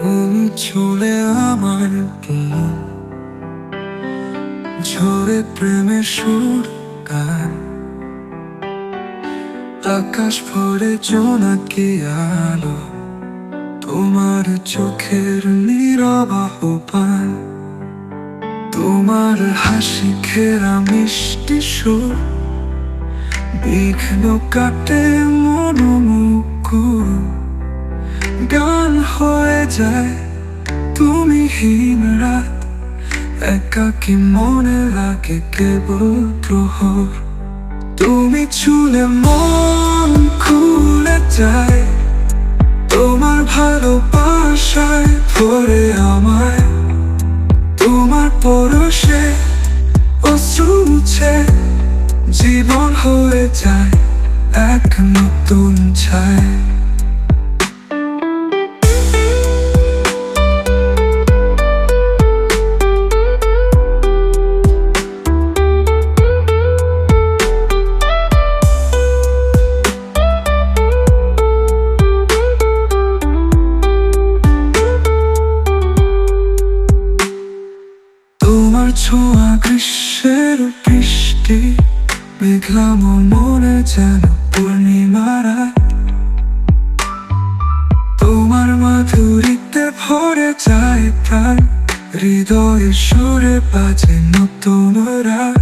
তুমি ছুলে আমার প্রাণ, ঝরে প্রেমের সুর গান, আকাশ ভরে জোনাকি আলো, তোমার চোখের নীরব আহ্বান, তোমার হাসি ঘেরা মিষ্টি সুর, বিঘ্ন কাটে মনোমুকুর, গান হয়ে যায় তুমি হীন রাত, একাকী মনে লাগে কেবল প্রহর। তুমি ছুলে মন খুলে যায়, তোমার ভালোবাসায় ভরে আমায়, তোমার পরশে অশ্রু মুছে জীবন হয়ে যায় এক নতুন ছায়। তোমার ছোঁয়া গ্রীষ্মের বৃষ্টি, মেঘলা মনে যেন পূর্ণিমারা, তোমার মাধুরীতে ভরে যায় প্রাণ, হৃদয়ের সুরে বাজে নতুন রাত,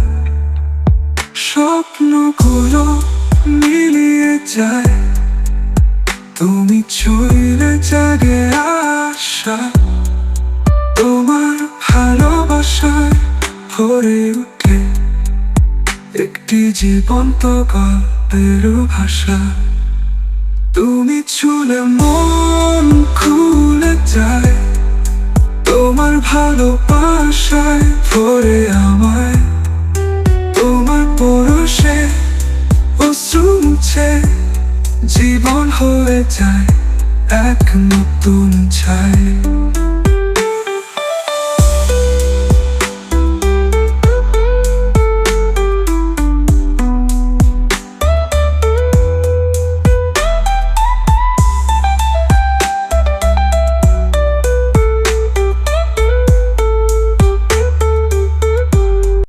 স্বপ্নগুলো মিলিয়ে যায়, তুমি ছুঁইলে জাগে আশা, তোমার ভালোবাসায় ভরে উঠে একটি জীবন্ত গল্পের ভাষা। তুমি ছুলে মন খুলে যায়, তোমার ভালোবাসায় ভরে আমায়, তোমার পরশে অশ্রু মুছে জীবন হয়ে যায় এক নতুন ছায়।